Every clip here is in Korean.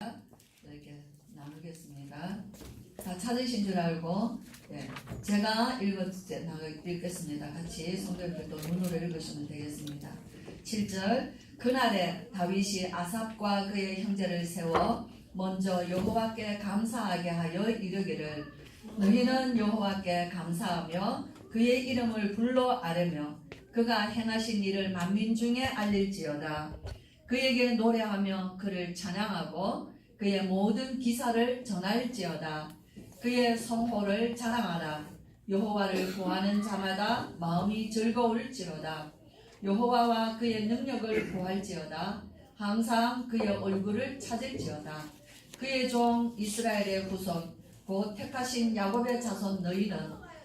이렇게 나누겠습니다. 다 찾으신 줄 알고 제가 읽겠습니다. 같이 성도님들도 눈으로 읽으시면 되겠습니다. 7절 그날에 다윗이 아삽과 그의 형제를 세워 먼저 여호와께 감사하게 하여 이르기를 너희는 여호와께 감사하며 그의 이름을 불러 아뢰며 그가 행하신 일을 만민 중에 알릴지어다. 그에게 노래하며 그를 찬양하고 그의 모든 기사를 전할지어다. 그의 성호를 자랑하라. 여호와를 구하는 자마다 마음이 즐거울지로다. 여호와와 그의 능력을 구할지어다. 항상 그의 얼굴을 찾을지어다. 그의 종 이스라엘의 후손 곧 택하신 야곱의 자손 너희는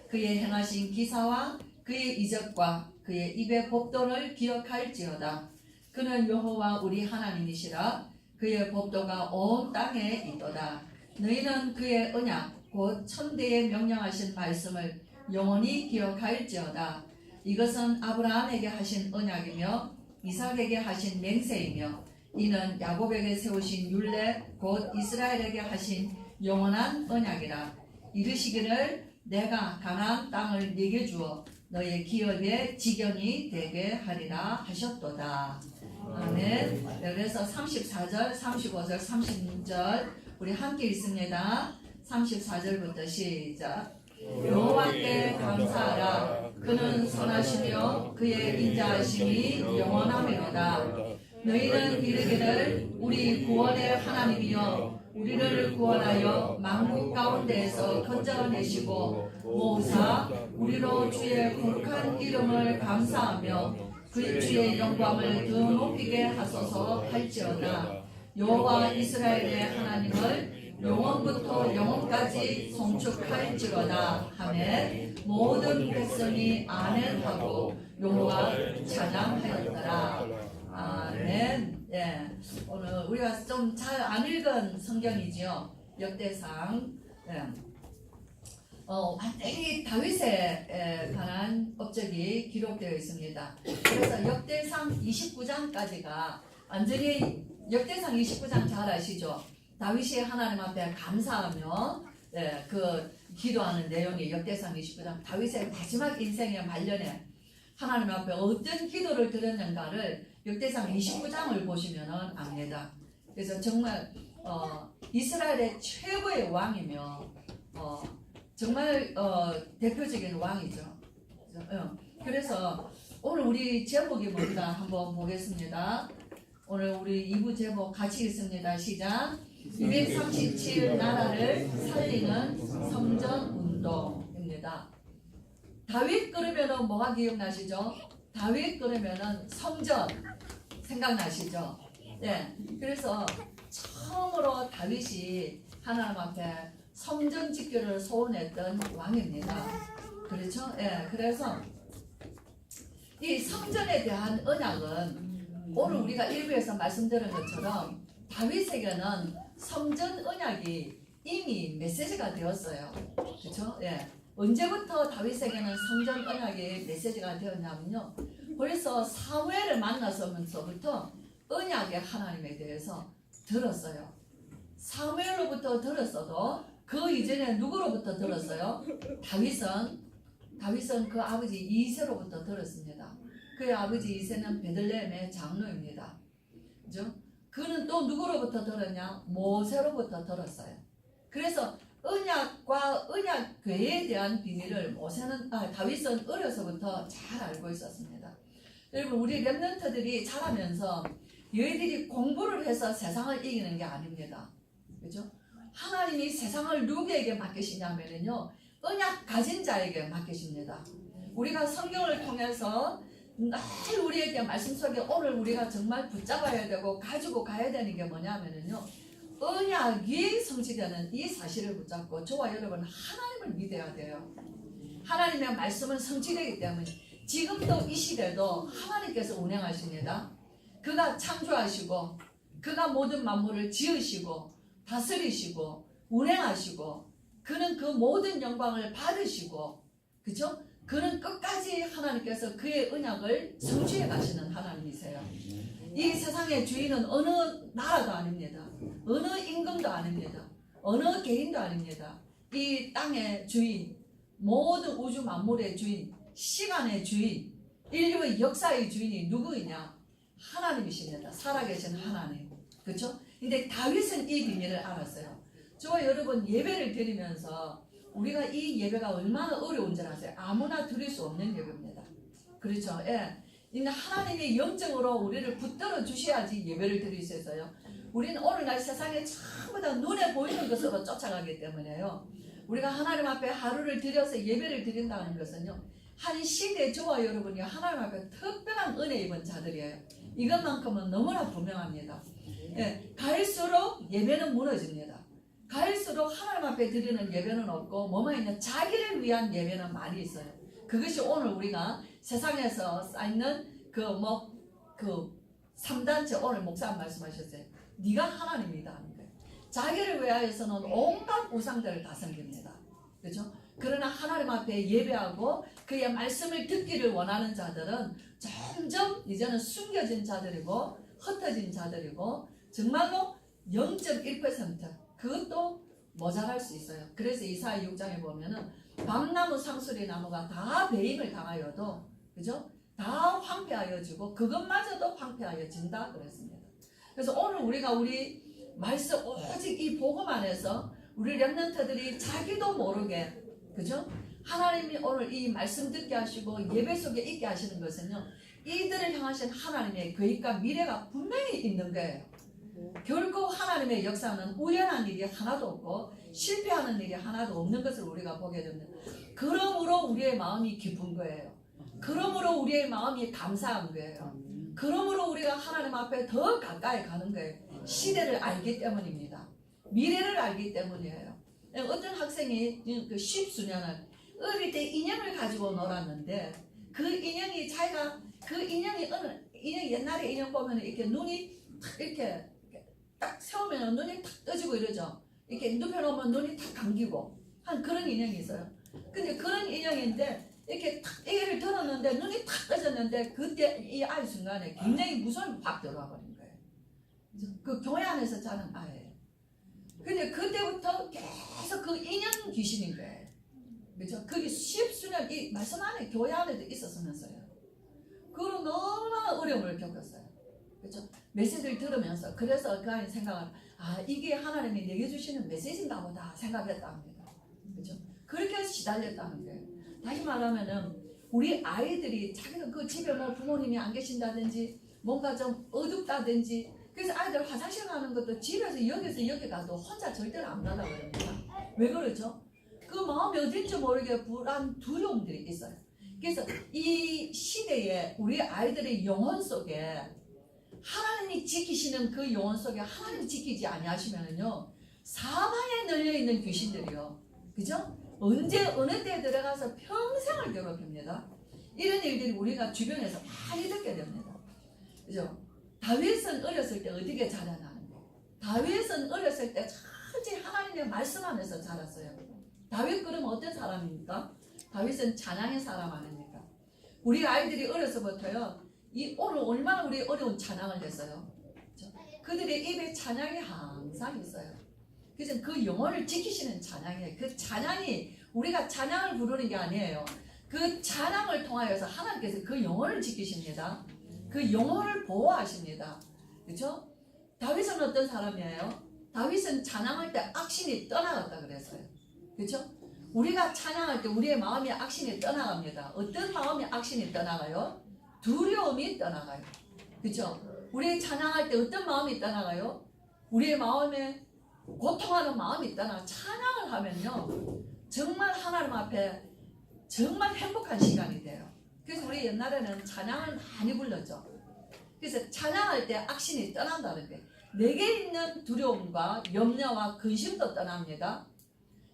그의 행하신 기사와 그의 이적과 그의 입의 법도를 기억할지어다. 그는 여호와 우리 하나님이시라. 그의 법도가 온 땅에 있도다. 너희는 그의 언약 곧 천대에 명령하신 말씀을 영원히 기억할지어다. 이것은 아브라함에게 하신 언약이며 이삭에게 하신 맹세이며 이는 야곱에게 세우신 율례 곧 이스라엘에게 하신 영원한 언약이라. 이르시기를 내가 가나안 땅을 네게 주어 너의 기업의 지경이 되게 하리라 하셨도다. 아멘. 그래서 34절, 35절, 36절 우리 함께 읽습니다. 34절부터 시작. 여호와께 감사하라. 그는 선하시며 그의 인자하심이 영원하며다. 너희는 이르기를 우리 구원의 하나님이여 우리를 구원하여 만국 가운데에서 건져내시고 모으사 우리로 주의 거룩한 이름을 감사하며 그 주의 영광을 더 높이게 하소서 할지어다. 여호와 이스라엘의 하나님을 영원부터 영원까지 송축할지어다 하매 모든 백성이 아멘하고 여호와 찬양하였더라. 아멘. 오늘 우리가 좀 잘 안 읽은 성경이지요. 역대상. 완전히 다윗에 관한 업적이 기록되어 있습니다. 그래서 역대상 29장까지가 완전히 역대상 29장 잘 아시죠? 다윗이 하나님 앞에 감사하며 그 기도하는 내용이 역대상 29장. 다윗의 마지막 인생의 말년에 하나님 앞에 어떤 기도를 드렸는가를 역대상 29장을 보시면 압니다. 그래서 정말 이스라엘의 최고의 왕이며 정말 대표적인 왕이죠. 그래서 오늘 우리 제목이 뭔가 한번 보겠습니다. 오늘 우리 2부 제목 같이 읽습니다. 시작. 237 나라를 살리는 성전운동입니다. 다윗 그러면은 뭐가 기억나시죠? 다윗 그러면은 성전 생각나시죠? 그래서 처음으로 다윗이 하나님 앞에 성전 짓기를 소원했던 왕입니다. 그렇죠? 그래서 이 성전에 대한 언약은 오늘 우리가 일부에서 말씀드린 것처럼 다윗에게는 성전 언약이 이미 메시지가 되었어요. 그렇죠? 언제부터 다윗에게는 성전 언약이 메시지가 되었냐면요. 벌써 사무엘을 만나서부터 언약의 하나님에 대해서 들었어요. 사무엘로부터 들었어도 그 이전에 누구로부터 들었어요? 다윗은 그 아버지 이새로부터 들었습니다. 그의 아버지 이새는 베들레헴의 장로입니다. 그죠? 그는 또 누구로부터 들었냐? 모세로부터 들었어요. 그래서 언약과 언약 궤에 대한 비밀을 다윗은 어려서부터 잘 알고 있었습니다. 여러분 우리 렘넌트들이 자라면서 너희들이 공부를 해서 세상을 이기는 게 아닙니다. 그죠? 하나님이 세상을 누구에게 맡기시냐면요 언약 가진 자에게 맡기십니다. 우리가 성경을 통해서 늘 우리에게 말씀 속에 오늘 우리가 정말 붙잡아야 되고 가지고 가야 되는 게 뭐냐면요 언약이 성취되는 이 사실을 붙잡고 저와 여러분 하나님을 믿어야 돼요. 하나님의 말씀은 성취되기 때문에 지금도 이 시대도 하나님께서 운행하십니다. 그가 창조하시고 그가 모든 만물을 지으시고 다스리시고 운행하시고 그는 그 모든 영광을 받으시고 그죠? 그는 끝까지 하나님께서 그의 언약을 성취해 가시는 하나님이세요. 이 세상의 주인은 어느 나라도 아닙니다. 어느 임금도 아닙니다. 어느 개인도 아닙니다. 이 땅의 주인, 모든 우주 만물의 주인, 시간의 주인, 인류의 역사의 주인이 누구이냐? 하나님이십니다. 살아계신 하나님. 그렇죠? 근데 다윗은 이 비밀을 알았어요. 저와 여러분 예배를 드리면서 우리가 이 예배가 얼마나 어려운 줄 아세요? 아무나 드릴 수 없는 예배입니다. 그렇죠? 예. 이제 하나님이 영적으로 우리를 붙들어 주셔야지 예배를 드릴 수 있어요. 우리는 오늘날 세상에 전부 다 눈에 보이는 것으로 쫓아가기 때문에요. 우리가 하나님 앞에 하루를 들여서 예배를 드린다는 것은요, 한 시대 저와 여러분이 하나님 앞에 특별한 은혜 입은 자들이에요. 이것만큼은 너무나 분명합니다. 예, 갈수록 예배는 무너집니다. 갈수록 하나님 앞에 드리는 예배는 없고 뭐만 있냐, 자기를 위한 예배는 많이 있어요. 그것이 오늘 우리가 세상에서 쌓이는 그 3단체, 오늘 목사님 말씀하셨어요. 네가 하나님이다 하는 거예요. 자기를 위하여서는 온갖 우상들을 다 섬깁니다. 그렇죠? 그러나 하나님 앞에 예배하고 그의 말씀을 듣기를 원하는 자들은 점점 이제는 숨겨진 자들이고 흩어진 자들이고 정말로 0.1% 그것도 모자랄 수 있어요. 그래서 이사야 6장에 보면은 밤나무 상수리 나무가 다 배임을 당하여도, 그죠? 다 황폐하여지고 그것마저도 황폐하여진다 그랬습니다. 그래서 오늘 우리가 우리 말씀 오직 이 복음 안에서 우리 렘넌트들이 자기도 모르게, 그죠? 하나님이 오늘 이 말씀 듣게 하시고 예배 속에 있게 하시는 것은요, 이들을 향하신 하나님의 계획과 미래가 분명히 있는 거예요. 결코 하나님의 역사는 우연한 일이 하나도 없고 실패하는 일이 하나도 없는 것을 우리가 보게 됩니다. 그러므로 우리의 마음이 기쁜 거예요. 그러므로 우리의 마음이 감사한 거예요. 그러므로 우리가 하나님 앞에 더 가까이 가는 거예요. 시대를 알기 때문입니다. 미래를 알기 때문이에요. 어떤 학생이 그 십수년을 어릴 때 인형을 가지고 놀았는데 그 인형이 자기가 그 인형이 옛날에 인형 보면 이렇게 눈이 이렇게 딱 세우면 눈이 탁 떠지고 이러죠. 이렇게 눕혀놓으면 눈이 탁 감기고 한 그런 인형이 있어요. 근데 그런 인형인데 이렇게 탁 얘기를 들었는데 눈이 탁 떠졌는데 그때 이 아이 순간에 굉장히 무서움이 확 들어와 버린 거예요. 그 교회 안에서 자란 아이예요. 근데 그때부터 계속 그 인형 귀신인 거예요. 그렇죠? 그게 십수년 이 말씀 안에 교회 안에도 있었으면서요. 그로 너무나 어려움을 겪었어요. 그렇죠? 메시지를 들으면서 그래서 그 아이 생각을 이게 하나님이 내게 주시는 메시지인가 보다 생각했다 합니다. 그렇죠? 그렇게 해서 시달렸다는 거예요. 다시 말하면은 우리 아이들이 자기는 그 집에 뭐 부모님이 안 계신다든지 뭔가 좀 어둡다든지 그래서 아이들 화장실 가는 것도 집에서 여기서 여기 가도 혼자 절대로 안 가려고 합니다. 왜 그렇죠? 그 마음이 어딘지 모르게 불안, 두려움들이 있어요. 그래서 이 시대에 우리 아이들의 영혼 속에 하나님이 지키시는 그 영혼 속에 하나님이 지키지 아니하시면은요, 사방에 널려있는 귀신들이요, 그죠? 언제 어느 때에 들어가서 평생을 괴롭힙니다. 이런 일들이 우리가 주변에서 많이 듣게 됩니다. 그죠? 다윗은 어렸을 때 어떻게 자라나는데? 다윗은 어렸을 때 천지 하나님의 말씀 안에서 자랐어요. 다윗 그럼 어떤 사람입니까? 다윗은 찬양의 사람 아닙니까? 우리 아이들이 어려서부터요, 오늘 얼마나 우리 어려운 찬양을 했어요. 그렇죠? 그들의 입에 찬양이 항상 있어요. 그래서 그 영혼을 지키시는 찬양이에요. 그 찬양이 우리가 찬양을 부르는 게 아니에요. 그 찬양을 통하여서 하나님께서 그 영혼을 지키십니다. 그 영혼을 보호하십니다. 그렇죠? 다윗은 어떤 사람이에요? 다윗은 찬양할 때 악신이 떠나갔다 그랬어요. 그렇죠? 우리가 찬양할 때 우리의 마음이 악신이 떠나갑니다. 어떤 마음이 악신이 떠나가요? 두려움이 떠나가요. 그렇죠? 우리 찬양할 때 어떤 마음이 떠나가요? 우리의 마음에 고통하는 마음이 떠나. 찬양을 하면요, 정말 하나님 앞에 정말 행복한 시간이 돼요. 그래서 우리 옛날에는 찬양을 많이 불렀죠. 그래서 찬양할 때 악신이 떠난다는 거예요. 내게 있는 두려움과 염려와 근심도 떠납니다.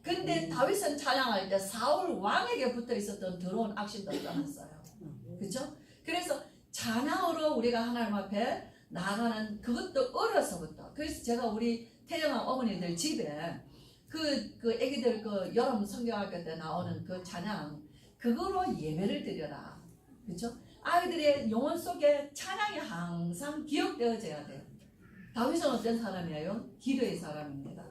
근데 다윗은 찬양할 때 사울 왕에게 붙어 있었던 더러운 악신도 떠났어요. 그렇죠? 그래서 찬양으로 우리가 하나님 앞에 나아가는 그것도 어려서부터. 그래서 제가 우리 태영아 어머니들 집에 그 애기들 그 여름 성경학교 때 나오는 그 찬양, 그거로 예배를 드려라. 그렇죠? 아이들의 영혼 속에 찬양이 항상 기억되어져야 돼요. 다윗은 어떤 사람이에요? 기도의 사람입니다.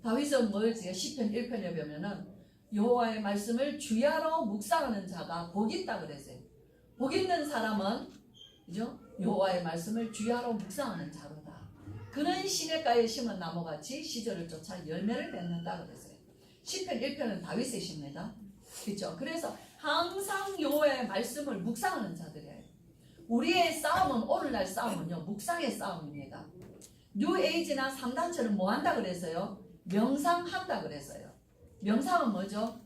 다윗은 뭘 제가 시편 1편에 보면은 여호와의 말씀을 주야로 묵상하는 자가 복 있다 그랬어요. 복 있는 사람은 그죠? 여호와의 말씀을 주야로 묵상하는 자로다. 그는 시냇가에 심은 나무같이 시절을 쫓아 열매를 맺는다 그랬어요. 시편 1편은 다윗의 시입니다. 그렇죠? 그래서 항상 여호와의 말씀을 묵상하는 자들이에요. 우리의 싸움은 오늘날 싸움은요 묵상의 싸움입니다. 뉴에이지나 상단체는 뭐 한다 그랬어요? 명상한다 그랬어요. 명상은 뭐죠?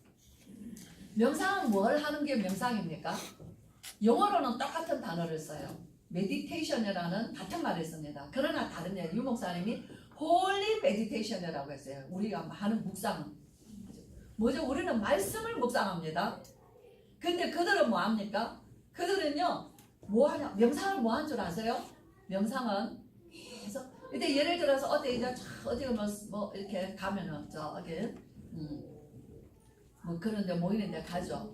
명상은 뭘 하는 게 명상입니까? 영어로는 똑같은 단어를 써요. 메디테이션이라는 같은 말을 씁니다. 그러나 다른 유 목사님이 홀리 메디테이션이라고 했어요. 우리가 하는 묵상은 뭐죠? 우리는 말씀을 묵상합니다. 근데 그들은 뭐 합니까? 그들은요 뭐 하냐? 명상을 뭐 한 줄 아세요? 명상은 계속 근데 예를 들어서 어디 이제 어디 뭐 이렇게 가면은 저기 뭐 그런데 모이는데 가죠.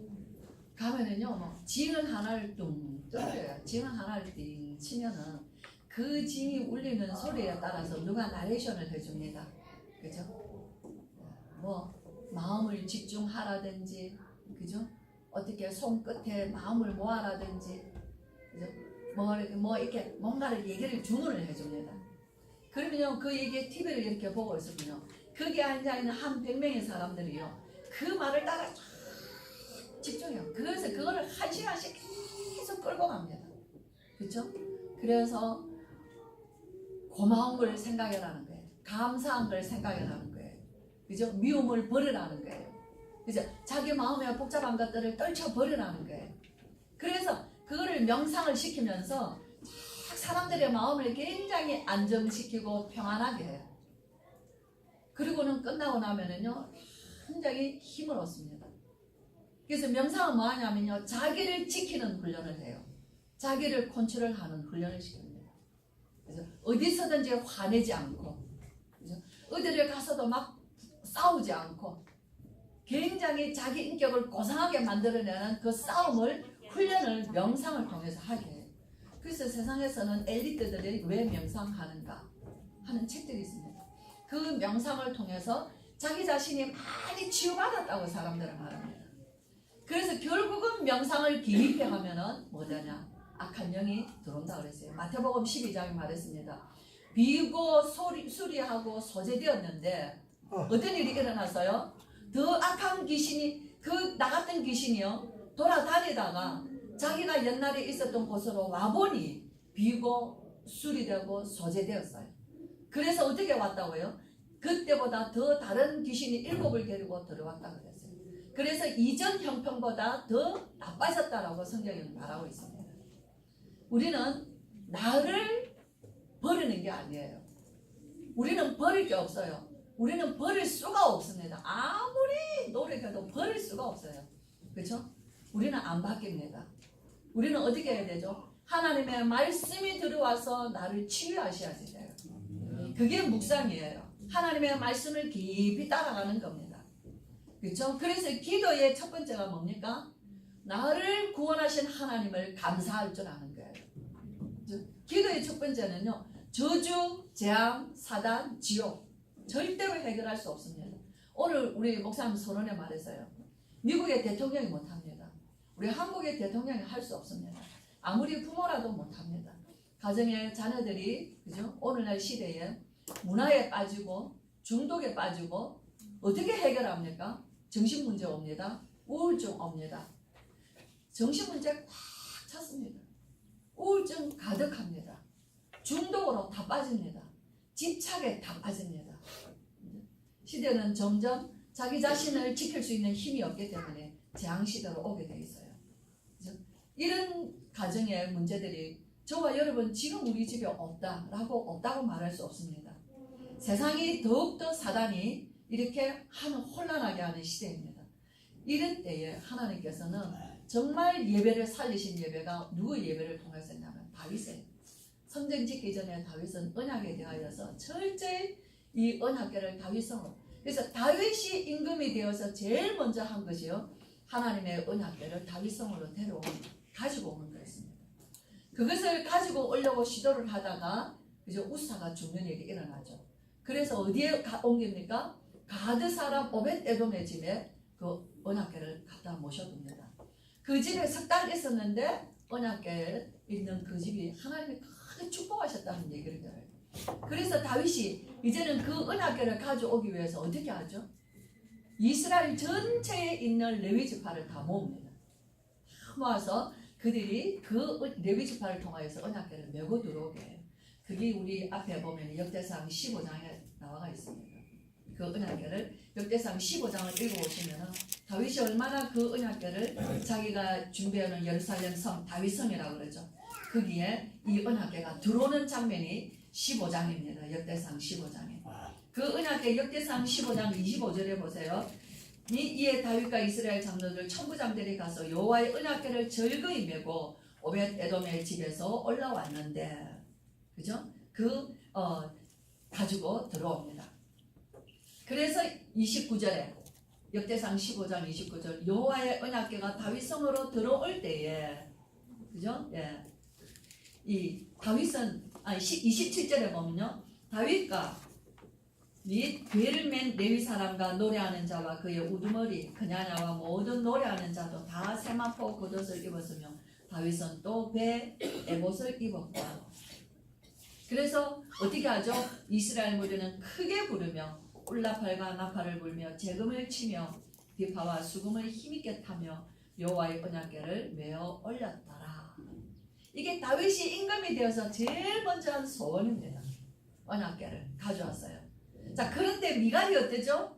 가면은요 뭐 징을 하나를 뚱 뚫려요. 징을 하나를 띵 치면은 그 징이 울리는 소리에 따라서 누가 나레이션을 해줍니다. 그죠? 뭐 마음을 집중하라든지 그죠? 어떻게 손끝에 마음을 모아라든지 그죠? 뭐 이렇게 뭔가를 얘기를 주문을 해줍니다. 그러면요 그 얘기에 TV를 이렇게 보고 있으면요 거기에 앉아있는 한 100명의 사람들이요 그 말을 따라 쫙 집중해요. 그래서 그거를 1시간씩 계속 끌고 갑니다. 그렇죠? 그래서 고마운 걸 생각해라는 거예요. 감사한 걸 생각해라는 거예요. 그죠? 미움을 버리라는 거예요. 그죠? 자기 마음에 복잡한 것들을 떨쳐버리라는 거예요. 그래서 그거를 명상을 시키면서 사람들의 마음을 굉장히 안정시키고 평안하게 해요. 그리고는 끝나고 나면은요 굉장히 힘을 얻습니다. 그래서 명상은 뭐 하냐면요 자기를 지키는 훈련을 해요. 자기를 컨트롤하는 훈련을 시킵니다. 그래서 어디서든지 화내지 않고 그죠? 어디를 가서도 막 싸우지 않고 굉장히 자기 인격을 고상하게 만들어내는 그 싸움을 훈련을 명상을 통해서 하게 해요. 그래서 세상에서는 엘리트들이 왜 명상하는가 하는 책들이 있습니다. 그 명상을 통해서 자기 자신이 많이 치유받았다고 사람들은 말합니다. 그래서 결국은 명상을 깊이 하면은 뭐냐냐 악한 영이 들어온다 그랬어요. 마태복음 12장에 말했습니다. 비고 수리하고 소재되었는데 어떤 일이 일어났어요? 더 악한 귀신이 그 나갔던 귀신이요 돌아다니다가 자기가 옛날에 있었던 곳으로 와보니 비고 수리되고 소재되었어요. 그래서 어떻게 왔다고요? 그때보다 더 다른 귀신이 7을 데리고 들어왔다 그랬어요. 그래서 이전 형편보다 더 나빠졌다라고 성경이 말하고 있습니다. 우리는 나를 버리는 게 아니에요. 우리는 버릴 게 없어요. 우리는 버릴 수가 없습니다. 아무리 노력해도 버릴 수가 없어요. 그렇죠? 우리는 안 바뀝니다. 우리는 어떻게 해야 되죠? 하나님의 말씀이 들어와서 나를 치유하셔야 돼요. 그게 묵상이에요. 하나님의 말씀을 깊이 따라가는 겁니다. 그렇죠? 그래서 기도의 첫 번째가 뭡니까? 나를 구원하신 하나님을 감사할 줄 아는 거예요. 기도의 첫 번째는요. 저주, 재앙, 사단, 지옥 절대로 해결할 수 없습니다. 오늘 우리 목사님 선언에 말했어요. 미국의 대통령이 못합니다. 우리 한국의 대통령이 할 수 없습니다. 아무리 부모라도 못합니다. 가정의 자녀들이 그죠? 오늘날 시대에 문화에 빠지고 중독에 빠지고 어떻게 해결합니까? 정신문제 옵니다. 우울증 옵니다. 정신문제 꽉 찼습니다. 우울증 가득합니다. 중독으로 다 빠집니다. 집착에 다 빠집니다. 시대는 점점 자기 자신을 지킬 수 있는 힘이 없기 때문에 재앙시대로 오게 돼 있어요. 그죠? 이런 가정의 문제들이 저와 여러분 지금 우리 집에 없다고 말할 수 없습니다. 세상이 더욱더 사단이 이렇게 혼란하게 하는 시대입니다. 이런 때에 하나님께서는 정말 예배를 살리신 예배가 누구 예배를 통해서 했냐면 다윗의 성전 짓기 전에 다윗은 언약에 대하여서 철저히 이 언약궤를 다윗성으로 그래서 다윗이 임금이 되어서 제일 먼저 한 것이요 하나님의 언약궤를 다윗성으로 가지고 오는 거였습니다. 그것을 가지고 오려고 시도를 하다가 그죠? 우사가 죽는 일이 일어나죠. 그래서 어디에 옮깁니까? 가드 사람 오벳 에돔의 집에 그 언약궤를 갖다 모셔둡니다. 그 집에 석 달 있었는데 언약궤에 있는 그 집이 하나님이 크게 축복하셨다는 얘기를 들어요. 그래서 다윗이 이제는 그 언약궤를 가져오기 위해서 어떻게 하죠? 이스라엘 전체에 있는 레위 지파를 다 모읍니다. 다 모아서 그들이 그 레위 지파를 통하여서 언약궤를 메고 들어오게 해요. 그게 우리 앞에 보면 역대상 15장에 나와 있습니다. 그 언약궤를 역대상 15장을 읽어보시면 다윗이 얼마나 그 언약궤를 자기가 준비하는 예루살렘 성 다윗성이라고 그러죠. 거기에 이 언약궤가 들어오는 장면이 15장입니다. 역대상 15장에. 그 언약궤 역대상 15장 25절에 보세요. 이에 다윗과 이스라엘 장로들 천부장들이 가서 여호와의 언약궤를 절거히 메고 오벳 에돔의 집에서 올라왔는데, 그죠? 가지고 들어옵니다. 그래서 29절에 역대상 15장 29절 여호와의 언약궤가 다윗성으로 들어올 때에, 그죠? 예. 이 다윗은 27절에 보면요. 다윗과 및 궤를 맨 레위 사람과 노래하는 자와 그의 우두머리 그냐냐와 모든 노래하는 자도 다 세마포 겉옷을 입었으며 다윗은 또 배 에봇을 입었고. 그래서 어떻게 하죠? 이스라엘 무리는 크게 부르며 울라팔과 나팔을 불며 재금을 치며 비파와 수금을 힘있게 타며 여호와의 언약궤를 메어 올렸더라. 이게 다윗이 임금이 되어서 제일 먼저 한 소원입니다. 언약궤를 가져왔어요. 자, 그런데 미갈이 어때죠?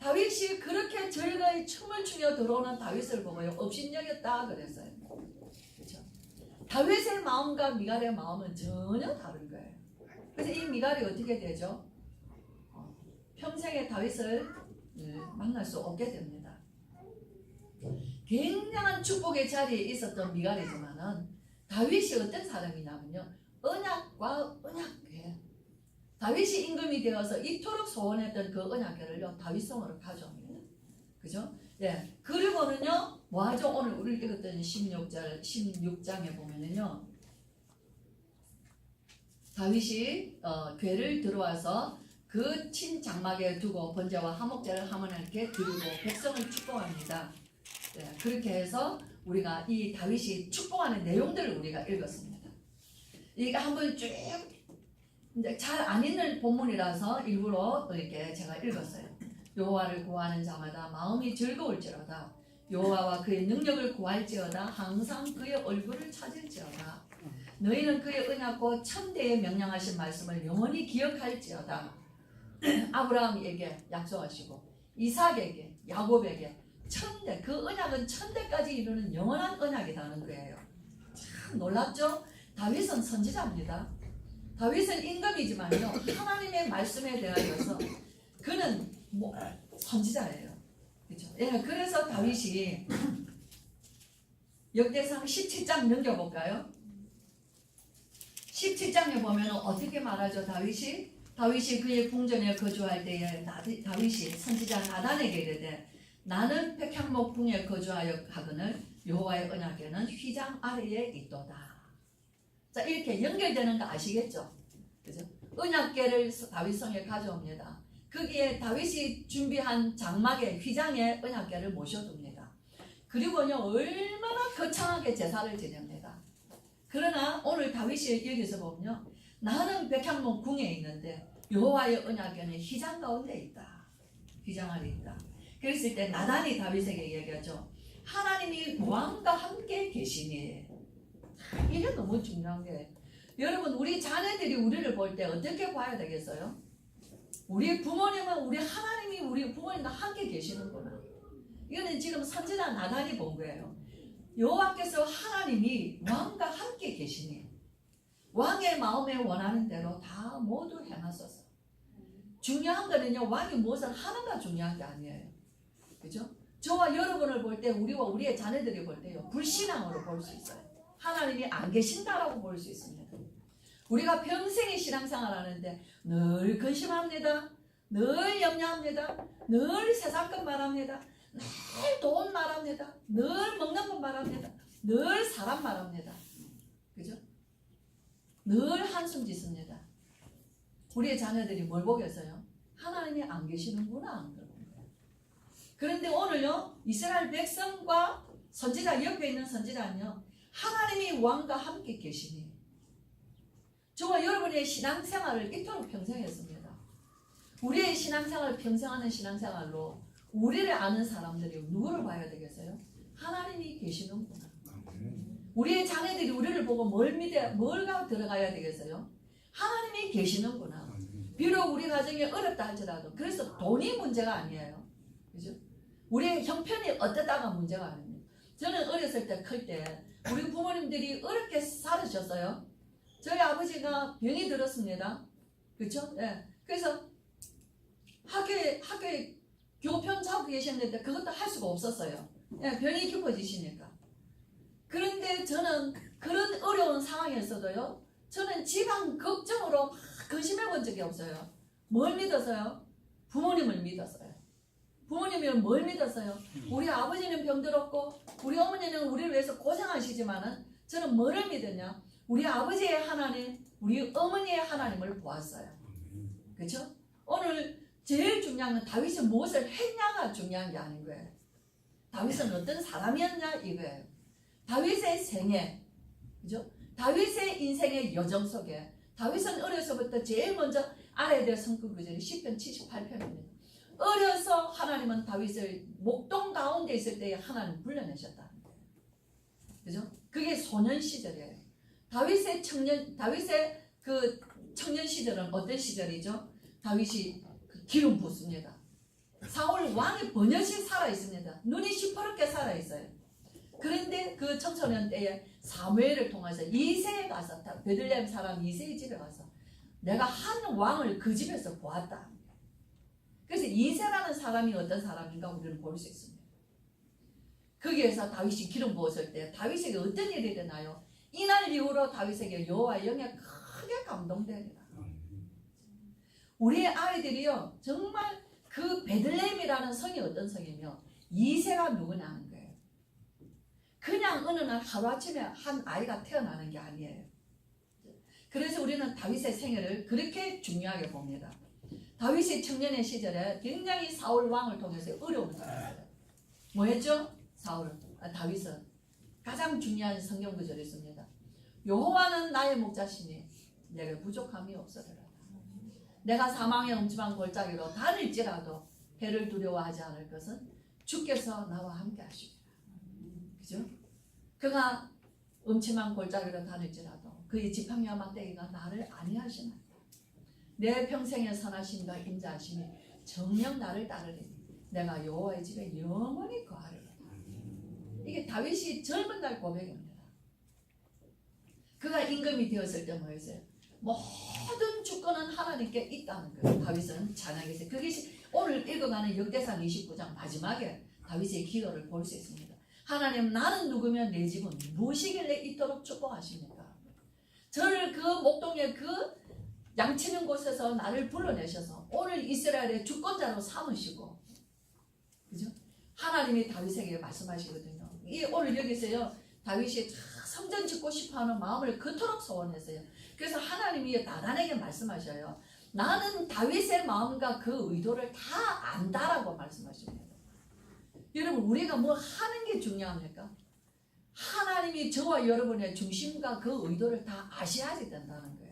다윗이 그렇게 즐거이 춤을 추며 들어오는 다윗을 보고요, 업신여겼다 그랬어요. 그렇죠? 다윗의 마음과 미갈의 마음은 전혀 다른 거예요. 그래서 이 미갈이 어떻게 되죠? 평생에 다윗을 만날 수 없게 됩니다. 굉장한 축복의 자리에 있었던 미갈이지만은 다윗이 어떤 사람이냐면요, 언약과 언약궤. 다윗이 임금이 되어서 이토록 소원했던 그 언약궤를요 다윗성으로 가져옵니다. 그죠? 예. 그리고는요 뭐하죠? 오늘 우리 읽었던 16장에 보면은요 다윗이 궤를 들어와서 그 친 장막에 두고 번제와 화목제를 하모니께 드리고 백성을 축복합니다. 예. 그렇게 해서 우리가 이 다윗이 축복하는 내용들을 우리가 읽었습니다. 이게 한번 쭉 잘 안 읽는 본문이라서 일부러 이렇게 제가 읽었어요. 여호와를 구하는 자마다 마음이 즐거울지어다. 여호와와 그의 능력을 구할지어다. 항상 그의 얼굴을 찾을지어다. 너희는 그의 언약과 천대에 명령하신 말씀을 영원히 기억할지어다. 아브라함에게 약속하시고 이삭에게 야곱에게 천대, 그 언약은 천대까지 이루는 영원한 언약이라는 거예요. 참 놀랍죠? 다윗은 선지자입니다. 다윗은 임금이지만요 하나님의 말씀에 대하여서 그는 선지자예요. 그렇죠? 예, 그래서 다윗이 역대상 17장 넘겨볼까요? 17장에 보면 어떻게 말하죠? 다윗이 그의 궁전에 거주할 때에 다윗이 선지자 나단에게 이르되 나는 백향목 궁에 거주하여 가거늘 여호와의 언약궤는 휘장 아래에 있도다. 자, 이렇게 연결되는 거 아시겠죠? 그죠? 언약궤를 다윗성에 가져옵니다. 거기에 다윗이 준비한 장막에 휘장에 언약궤를 모셔둡니다. 그리고요 얼마나 거창하게 제사를 지냅니다. 그러나 오늘 다윗이 여기서 보면요 나는 백향목 궁에 있는데 여호와의 언약궤는 휘장 가운데 있다. 휘장 안에 있다. 그랬을 때 나단이 다윗에게 얘기하죠. 하나님이 왕과 함께 계시니. 이게 너무 중요한 게 여러분 우리 자녀들이 우리를 볼 때 어떻게 봐야 되겠어요? 우리 부모님은 우리 하나님이 우리 부모님과 함께 계시는구나. 이거는 지금 선지자 나단이 본 거예요. 여호와께서 하나님이 왕과 함께 계시니 왕의 마음에 원하는 대로 다 모두 행하소서. 중요한 거는요 왕이 무엇을 하는가 중요한 게 아니에요. 그죠? 저와 여러분을 볼 때 우리와 우리의 자녀들이 볼 때요 불신앙으로 볼 수 있어요. 하나님이 안 계신다라고 볼 수 있습니다. 우리가 평생의 신앙생활 하는데 늘 근심합니다. 늘 염려합니다. 늘 세상 것 말합니다. 늘 돈 말합니다. 늘 먹는 것 말합니다. 늘 사람 말합니다. 그죠? 늘 한숨 짓습니다. 우리의 자녀들이 뭘 보겠어요? 하나님이 안 계시는구나 안 그러는 거예요. 그런데 오늘요 이스라엘 백성과 선지자 옆에 있는 선지자는요 하나님이 왕과 함께 계시니 저와 여러분의 신앙생활을 이토록 평생했습니다. 우리의 신앙생활을 평생하는 신앙생활로 우리를 아는 사람들이 누구를 봐야 되겠어요? 하나님이 계시는구나. 우리의 자녀들이 우리를 보고 뭘가 들어가야 되겠어요? 하나님이 계시는구나. 비록 우리 가정이 어렵다 할지라도 그래서 돈이 문제가 아니에요. 그죠? 우리의 형편이 어떻다가 문제가 아닙니다. 저는 어렸을 때 클 때 우리 부모님들이 어렵게 살으셨어요. 저희 아버지가 병이 들었습니다. 그렇죠? 예. 그래서 학교에 교편 잡고 계셨는데 그것도 할 수가 없었어요. 예, 병이 깊어지시니까. 그런데 저는 그런 어려운 상황에서도요. 저는 집안 걱정으로 막 근심해 본 적이 없어요. 뭘 믿었어요? 부모님을 믿었어요. 부모님은 뭘 믿었어요? 우리 아버지는 병들었고 우리 어머니는 우리를 위해서 고생하시지만은 저는 뭐를 믿었냐? 우리 아버지의 하나님, 우리 어머니의 하나님을 보았어요. 그렇죠? 오늘 제일 중요한 건 다윗이 무엇을 했냐가 중요한 게 아닌 거예요. 다윗은 어떤 사람이었냐 이거예요. 다윗의 생애, 그죠? 다윗의 인생의 여정 속에 다윗은 어려서부터 제일 먼저 알아야 될 성경 구절이 시편 78편입니다. 어려서 하나님은 다윗을 목동 가운데 있을 때에 하나님 불러내셨다는 거예요. 그죠? 그게 소년 시절이에요. 다윗의 그 청년 시절은 어떤 시절이죠? 다윗이 기름 붓습니다. 사울 왕이 번여시 살아 있습니다. 눈이 시퍼렇게 살아 있어요. 그런데 그 청소년 때에 사무엘을 통해서 이새에 가서 베들레헴 사람 이새의 집에 가서 내가 한 왕을 그 집에서 보았다. 그래서 이새라는 사람이 어떤 사람인가 우리는 볼 수 있습니다. 거기에서 다윗이 기름 부었을 때 다윗에게 어떤 일이 일어나요? 이날 이후로 다윗에게 여호와의 영에 크게 감동되리라. 우리의 아이들이요 정말 그 베들레헴이라는 성이 어떤 성이며 이새가 누구냐는 거예요. 그냥 어느 날 하루아침에 한 아이가 태어나는 게 아니에요. 그래서 우리는 다윗의 생애를 그렇게 중요하게 봅니다. 다윗의 청년의 시절에 굉장히 사울 왕을 통해서 어려움을 당했어요. 뭐 했죠? 다윗은 가장 중요한 성경 구절이 있습니다. 여호와는 나의 목자시니 내게 부족함이 없으리라. 내가 사망의 음침한 골짜기로 다닐지라도 해를 두려워하지 않을 것은 주께서 나와 함께 하시리라. 그죠? 그가 음침한 골짜기로 다닐지라도 그의 지팡이와 막대기가 나를 안위하시나이다. 내 평생의 선하심과 인자하심이 정녕 나를 따르리니 내가 여호와의 집에 영원히 거하리라. 이게 다윗이 젊은 날 고백입니다. 그가 임금이 되었을 때 뭐였어요? 모든 주권은 하나님께 있다는 거예요. 다윗은 찬양했어요. 그것이 오늘 읽어가는 역대상 29장 마지막에 다윗의 기도를 볼 수 있습니다. 하나님, 나는 누구면 내 집은 무엇이길래 이토록 축복하십니까? 저를 그 목동의 그 양치는 곳에서 나를 불러내셔서 오늘 이스라엘의 주권자로 삼으시고, 그죠? 하나님이 다윗에게 말씀하시거든요. 이 오늘 여기서요, 다윗이 성전 짓고 싶어하는 마음을 그토록 소원했어요. 그래서 하나님이 나단에게 말씀하셔요. 나는 다윗의 마음과 그 의도를 다 안다라고 말씀하십니다. 여러분, 우리가 뭐 하는 게 중요합니까? 하나님이 저와 여러분의 중심과 그 의도를 다 아셔야지 된다는 거예요.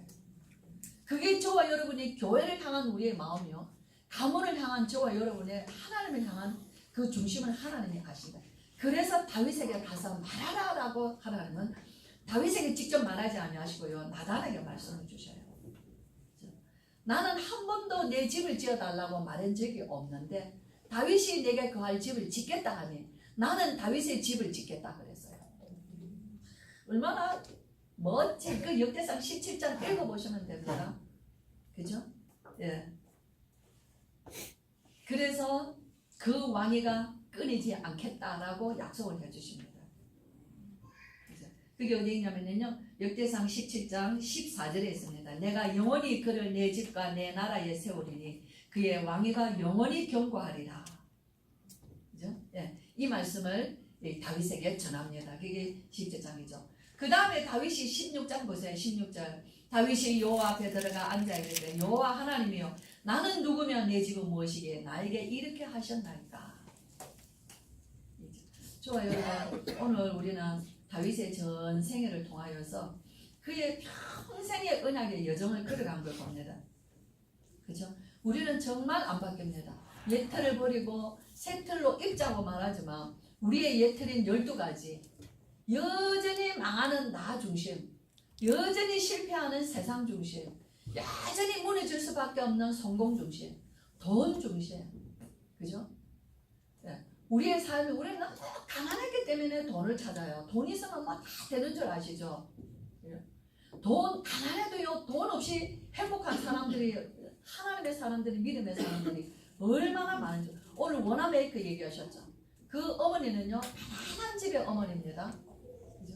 그게 저와 여러분이 교회를 향한 우리의 마음이요, 가문을 향한 저와 여러분의 하나님을 향한 그 중심을 하나님이 아신다. 그래서 다윗에게 가서 말하라라고 하나님은 다윗에게 직접 말하지 아니하시고요, 나단에게 말씀을 주셔요. 나는 한 번도 내 집을 지어달라고 말한 적이 없는데 다윗이 내게 거할 집을 짓겠다 하니 나는 다윗의 집을 짓겠다 그랬어요. 얼마나 멋진 그 역대상 17장 읽어보시면 됩니다. 그죠? 예. 그래서 그 왕위가 끊이지 않겠다라고 약속을 해주십니다. 그게 어디 있냐면요, 역대상 17장 14절에 있습니다. 내가 영원히 그를 내 집과 내 나라에 세우리니 그의 왕위가 영원히 견고하리라. 그죠? 예, 이 말씀을 다윗에게 전합니다. 그게 17장이죠. 그 다음에 다윗이 16장 보세요. 16절. 다윗이 여호와 앞에 들어가 앉아 있는데 여호와 하나님이여 나는 누구며 내 집은 무엇이기에 나에게 이렇게 하셨나이까. 좋아요. 오늘 우리는 다윗의 전 생애를 통하여서 그의 평생의 언약의 여정을 걸어간 걸 봅니다. 그렇죠? 우리는 정말 안 바뀝니다. 옛틀을 버리고 새 틀로 입자고 말하지만 우리의 옛틀인 12가지 여전히 망하는 나 중심, 여전히 실패하는 세상 중심, 여전히 무너질 수밖에 없는 성공 중심, 돈 중심, 그죠? 네. 우리의 삶이 우리는 너무 가난했기 때문에 돈을 찾아요. 돈 있으면 뭐 다 되는 줄 아시죠? 돈 가난해도요. 돈 없이 행복한 사람들이 하나님의 사람들이 믿음의 사람들이 얼마나 많은지. 오늘 워너메이커 얘기하셨죠. 그 어머니는요 가난한 집의 어머니입니다. 그죠?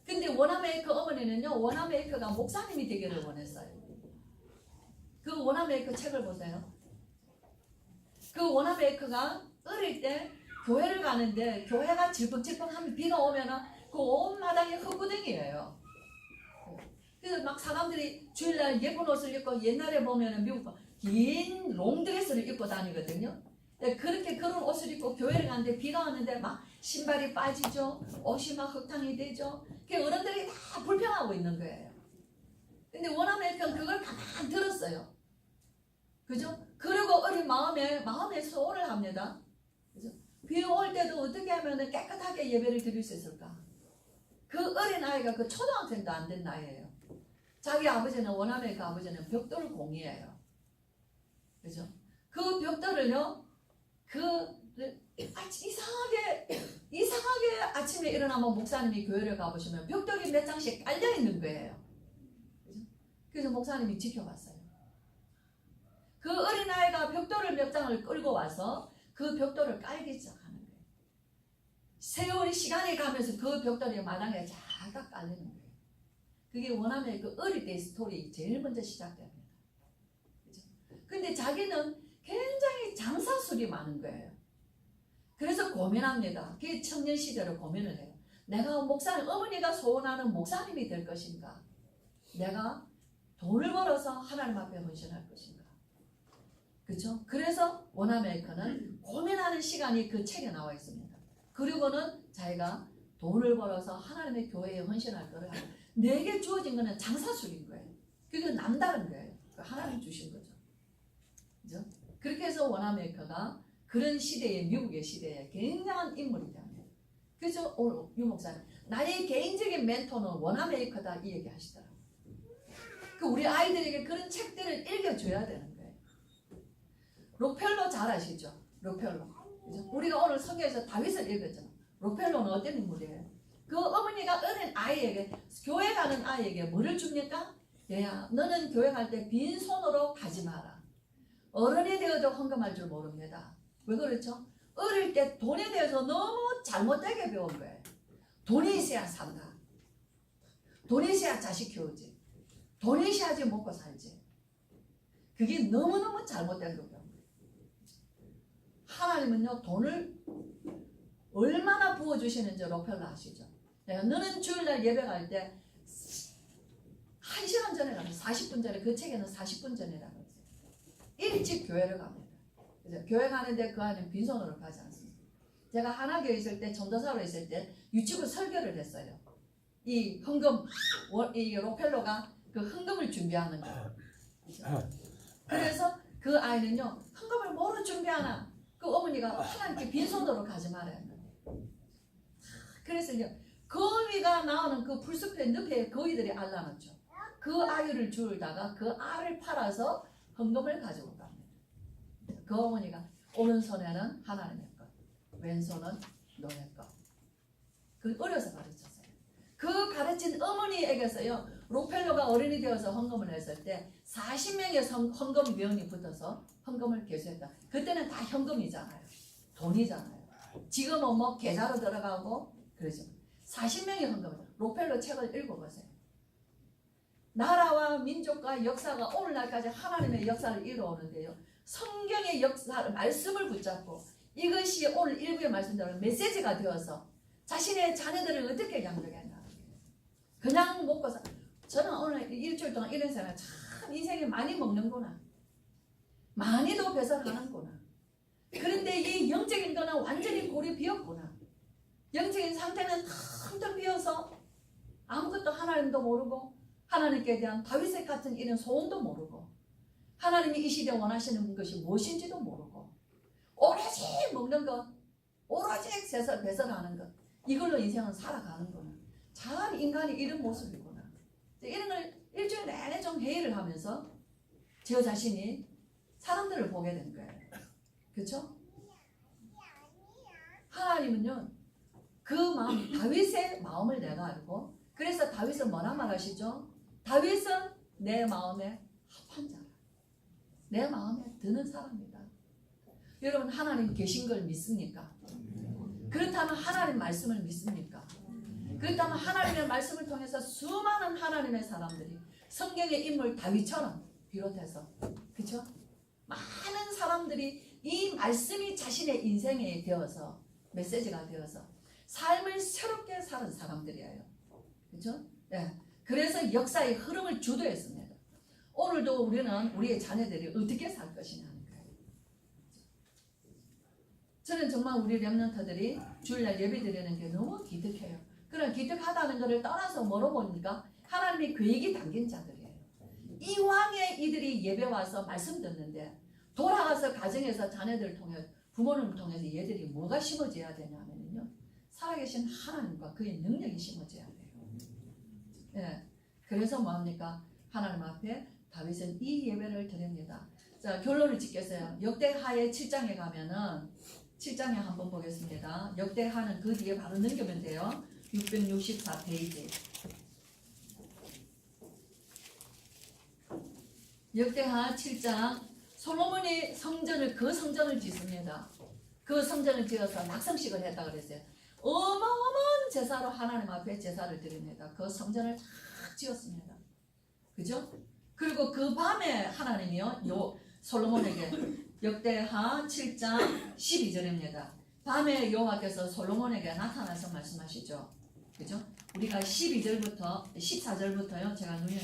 근데 워너메이커 어머니는요 워너메이커가 목사님이 되기를 원했어요. 그 워너메이커 책을 보세요. 그 워너메이커가 어릴 때 교회를 가는데 교회가 질퍽질퍽하면 비가 오면은 그 온 마당이 흙구덩이에요. 그래서 막 사람들이 주일날 예쁜 옷을 입고 옛날에 보면은 미국 긴 롱드레스를 입고 다니거든요. 그렇게 그런 옷을 입고 교회를 가는데 비가 오는데 막 신발이 빠지죠. 옷이 막 흙탕이 되죠. 그 어른들이 다 불평하고 있는 거예요. 근데 워너메이커는 그걸 가만 들었어요. 그죠? 그리고 어린 마음에 소원을 합니다. 그죠? 비 올 때도 어떻게 하면 깨끗하게 예배를 드릴 수 있을까? 그 어린 아이가 그 초등학생도 안 된 나이예요. 자기 아버지는 워너메이커 아버지는 벽돌 공이에요. 그죠? 그 벽돌을요, 이상하게 아침에 일어나면 목사님이 교회를 가보시면 벽돌이 몇 장씩 깔려 있는 거예요. 그죠? 그래서 목사님이 지켜봤어요. 그 어린아이가 벽돌을 몇 장을 끌고 와서 그 벽돌을 깔기 시작하는 거예요. 세월이 시간이 가면서 그 벽돌이 마당에 자각 깔리는 거예요. 그게 워너메이커 어릴 때의 스토리 제일 먼저 시작됩니다. 그죠? 근데 자기는 굉장히 장사술이 많은 거예요. 그래서 고민합니다. 그 청년 시절에 고민을 해요. 내가 목사님, 어머니가 소원하는 목사님이 될 것인가? 내가 돈을 벌어서 하나님 앞에 헌신할 것인가? 그렇죠? 그래서 워너메이커는 고민하는 시간이 그 책에 나와 있습니다. 그리고는 자기가 돈을 벌어서 하나님의 교회에 헌신할 거를 내게 주어진 거는 장사술인 거예요. 그게 남다른 거예요. 하나님 주신 거죠. 그죠? 그렇게 해서 워너메이커가 그런 시대에, 미국의 시대에 굉장한 인물이 됩니다. 그래서 오늘 유 목사님, 나의 개인적인 멘토는 워너메이커다 이 얘기 하시더라고요. 우리 아이들에게 그런 책들을 읽어줘야 되는 거예요. 록펠러 잘 아시죠? 록펠러. 그죠? 우리가 오늘 성경에서 다윗을 읽었잖아요. 록펠러는 어떤 인물이에요? 그 어머니가 어린 아이에게, 교회 가는 아이에게 뭐를 줍니까? 얘야, 너는 교회 갈 때 빈손으로 가지 마라. 어른이 되어도 헌금할 줄 모릅니다. 왜 그렇죠? 어릴 때 돈에 대해서 너무 잘못되게 배운 거예요. 돈이 있어야 산다. 돈이 있어야 자식 키우지. 돈이 있어야지 먹고 살지. 그게 너무너무 잘못된 거예요. 하나님은요, 돈을 얼마나 부어주시는지 록펠러 아시죠? 너는 주일날 예배 갈 때 1시간 전에 가면 40분 전에, 그 책에는 40분 전이라고 했어요. 일찍 교회를 갑니다. 그래서 교회 가는데 그 안에 빈손으로 가지 않습니다. 제가 하나교에 있을 때, 전도사로 있을 때 유치부 설교를 했어요. 이 헌금, 이 록펠러가 그 헌금을 준비하는 거예요. 그래서 그 아이는요, 헌금을 뭐로 준비하나? 그 어머니가 하나님께 빈손으로 가지 말아요. 그래서 이제 거위가 나오는 그 풀숲의 늪에 거위들이 알라놓죠. 그 아이를 주우다가 그 알을 팔아서 헌금을 가지고 갑니다. 그 어머니가 오른손에는 하나님의 것, 왼손은 너의 것. 그 어려서 가르쳤어요. 그 가르친 어머니에게서요, 록펠러가 어른이 되어서 헌금을 했을 때 40명의 헌금 위원이 붙어서 헌금을 개수했다. 그때는 다 현금이잖아요. 돈이잖아요. 지금은 뭐 계좌로 들어가고 그러죠. 40명의 헌금을. 록펠러 책을 읽어보세요. 나라와 민족과 역사가 오늘날까지 하나님의 역사를 이루어오는데요. 성경의 역사를, 말씀을 붙잡고 이것이 오늘 일부의 말씀대로 메시지가 되어서 자신의 자녀들을 어떻게 양육했나. 그냥 먹고 살. 저는 오늘 일주일 동안 이런 생각, 참 인생에 많이 먹는구나. 많이도 배설하는구나. 그런데 이 영적인 거는 완전히 골이 비었구나. 영적인 상태는 텅텅 비어서 아무것도 하나님도 모르고 하나님께 대한 다윗의 같은 이런 소원도 모르고 하나님이 이 시대에 원하시는 것이 무엇인지도 모르고 오로지 먹는 것, 오로지 배설하는 것, 이걸로 인생은 살아가는구나. 참 인간이 이런 모습이구나. 이런 걸 일주일 내내 좀 회의를 하면서 저 자신이 사람들을 보게 된 거예요. 그렇죠? 하나님은요, 그 마음, 다윗의 마음을 내가 알고, 그래서 다윗은 뭐라 말하시죠? 다윗은 내 마음에 합한 자라. 내 마음에 드는 사람이다. 여러분, 하나님 계신 걸 믿습니까? 그렇다면 하나님 말씀을 믿습니까? 그렇다면 하나님의 말씀을 통해서 수많은 하나님의 사람들이 성경의 인물 다윗처럼 비롯해서, 그렇죠? 많은 사람들이 이 말씀이 자신의 인생에 되어서 메시지가 되어서 삶을 새롭게 사는 사람들이에요. 그렇죠? 네. 그래서 역사의 흐름을 주도했습니다. 오늘도 우리는 우리의 자녀들이 어떻게 살 것이냐는 거예요. 저는 정말 우리 렘넌트들이 주일날 예배 드리는 게 너무 기특해요. 그런 기특하다는 것을 떠나서 뭐로 보니까 하나님의 계획이 담긴 자들이에요. 이왕에 이들이 예배 와서 말씀 듣는데 돌아가서 가정에서 자녀들 통해 부모님을 통해서 얘들이 뭐가 심어져야 되냐면요, 살아계신 하나님과 그의 능력이 심어져야 돼요. 예. 그래서 뭐합니까? 하나님 앞에 다윗은 이 예배를 드립니다. 자, 결론을 짓겠어요. 역대하의 7장에 가면은 7장에 한번 보겠습니다. 역대하는 그 뒤에 바로 넘기면 돼요. 664페이지. 역대하 7장. 솔로몬이 그 성전을 짓습니다. 그 성전을 지어서 낙성식을 했다 그랬어요. 어마어마한 제사로 하나님 앞에 제사를 드립니다. 그 성전을 딱 지었습니다. 그죠? 그리고 그 밤에 하나님이요, 솔로몬에게 역대하 7장 12절입니다. 밤에 여호와께서 솔로몬에게 나타나서 말씀하시죠. 그죠? 우리가 14절부터요, 제가 누르는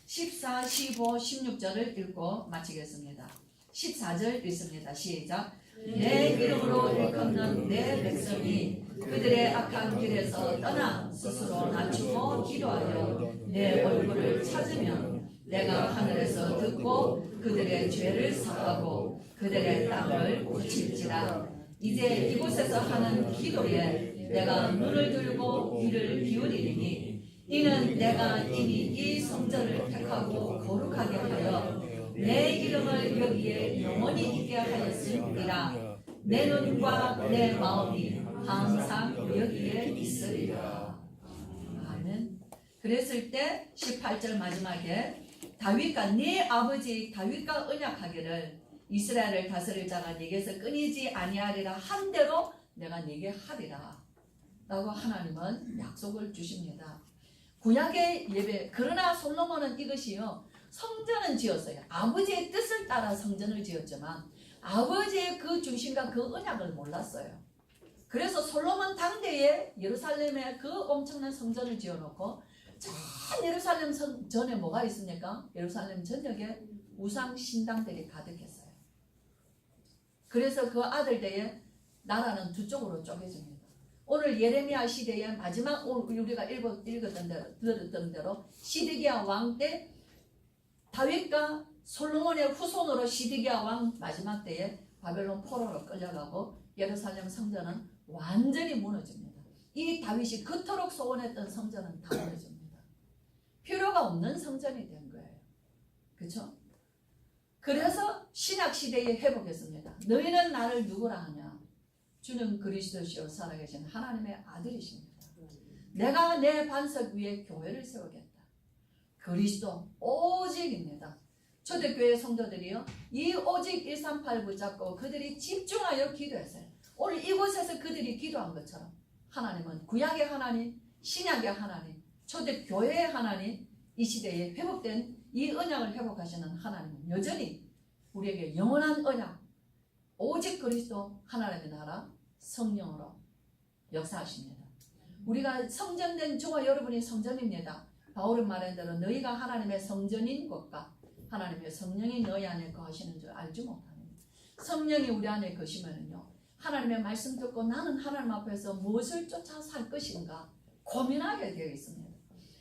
14, 15, 16절을 읽고 마치겠습니다. 14절 읽습니다. 시작. 내 이름으로 일컫는 내 백성이 그들의 악한 길에서 떠나 스스로 낮추고 기도하여 내 얼굴을 찾으면 내가 하늘에서 듣고 그들의 죄를 사하고 그들의 땅을 고칠지라. 이제 이곳에서 하는 기도에 내가 눈을 들고 이를 기울이리니 이는 내가 이미 이 성전을 택하고 거룩하게 하여 내 이름을 여기에 영원히 있게 하였음이라. 내 눈과 내 마음이 항상 여기에 있으리라. 아멘. 그랬을 때 18절 마지막에 다윗과 네 아버지 다윗과 언약하기를 이스라엘을 다스릴 자가 네게서 끊이지 아니하리라 한 대로 내가 네게 하리라 라고 하나님은 약속을 주십니다. 구약의 예배. 그러나 솔로몬은 이것이요, 성전은 지었어요. 아버지의 뜻을 따라 성전을 지었지만 아버지의 그 중심과 그 언약을 몰랐어요. 그래서 솔로몬 당대에 예루살렘에 그 엄청난 성전을 지어놓고 전 예루살렘 전에 뭐가 있습니까? 예루살렘 전역에 우상 신당들이 가득했어요. 그래서 그 아들 때에 나라는 두 쪽으로 쪼개집니다. 오늘 예레미야 시대의 마지막, 우리가 읽었던 대로, 들었던 대로 시드기야 왕 때 다윗과 솔로몬의 후손으로 시드기야 왕 마지막 때에 바벨론 포로로 끌려가고 예루살렘 성전은 완전히 무너집니다. 이 다윗이 그토록 소원했던 성전은 다 무너집니다. 필요가 없는 성전이 된 거예요. 그렇죠? 그래서 신약 시대에 회복했습니다. 너희는 나를 누구라 하냐? 주는 그리스도시요 살아계신 하나님의 아들이십니다. 내가 내 반석 위에 교회를 세우겠다. 그리스도 오직입니다. 초대교회 성도들이요, 이 오직 138 붙잡고 그들이 집중하여 기도했어요. 오늘 이곳에서 그들이 기도한 것처럼 하나님은 구약의 하나님, 신약의 하나님, 초대교회의 하나님, 이 시대에 회복된 이 언약을 회복하시는 하나님은 여전히 우리에게 영원한 언약, 오직 그리스도 하나님의 나라 성령으로 역사하십니다. 우리가 성전된 저와 여러분이 성전입니다. 바울은 말한 대로 너희가 하나님의 성전인 것과 하나님의 성령이 너희 안에 거하시는 줄 알지 못하느냐. 성령이 우리 안에 거시면은요, 하나님의 말씀 듣고 나는 하나님 앞에서 무엇을 쫓아 살 것인가 고민하게 되어 있습니다.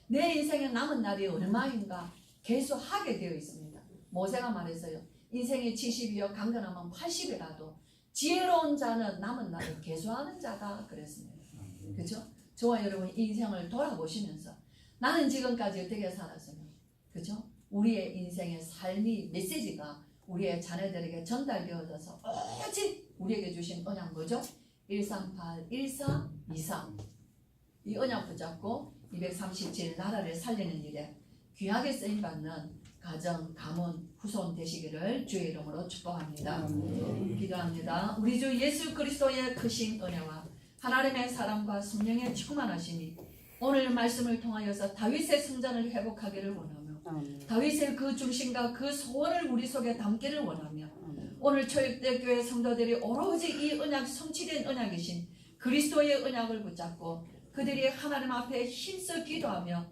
내 인생의 남은 날이 얼마인가 계속하게 되어 있습니다. 모세가 말했어요. 인생이 70이요 강건하면 80이라도 지혜로운 자는 남은 날을 계속하는 자다 그랬습니다. 그렇죠? 저와 여러분 인생을 돌아보시면서 나는 지금까지 어떻게 살았으며, 그렇죠? 우리의 인생의 삶이 메시지가 우리의 자녀들에게 전달되어져서 오직 우리에게 주신 언약 뭐죠? 138, 14, 23. 이 언약 붙잡고 237 나라를 살리는 일에 귀하게 쓰임받는 가정, 가문, 후손 되시기를 주의 이름으로 축복합니다. 기도합니다. 우리 주 예수 그리스도의 크신 은혜와 하나님의 사랑과 성령의 충만하심이 오늘 말씀을 통하여서 다윗의 성전을 회복하기를 원하며 다윗의 그 중심과 그 소원을 우리 속에 담기를 원하며 오늘 초역대교회 성도들이 오로지 이 언약 성취된 언약이신 그리스도의 언약을 붙잡고 그들이 하나님 앞에 힘써 기도하며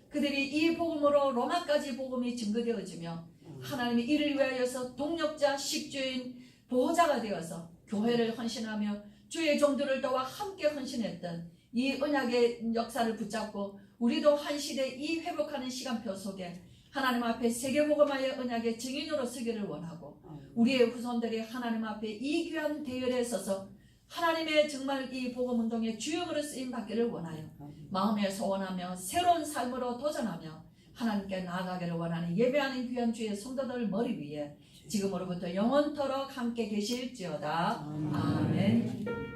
그들이 이 복음으로 로마까지 복음이 증거되어지며 하나님이 이를 위하여서 동력자, 식주인, 보호자가 되어서 교회를 헌신하며 주의 종들을 도와 함께 헌신했던 이 언약의 역사를 붙잡고 우리도 한 시대 이 회복하는 시간표 속에 하나님 앞에 세계복음화의 언약의 증인으로 서기를 원하고 우리의 후손들이 하나님 앞에 이 귀한 대열에 서서 하나님의 정말 이 복음운동의 주역으로 쓰임받기를 원하여 마음에 소원하며 새로운 삶으로 도전하며 하나님께 나아가기를 원하는 예배하는 귀한 주의 성도들 머리 위에 지금으로부터 영원토록 함께 계실지어다. 아멘.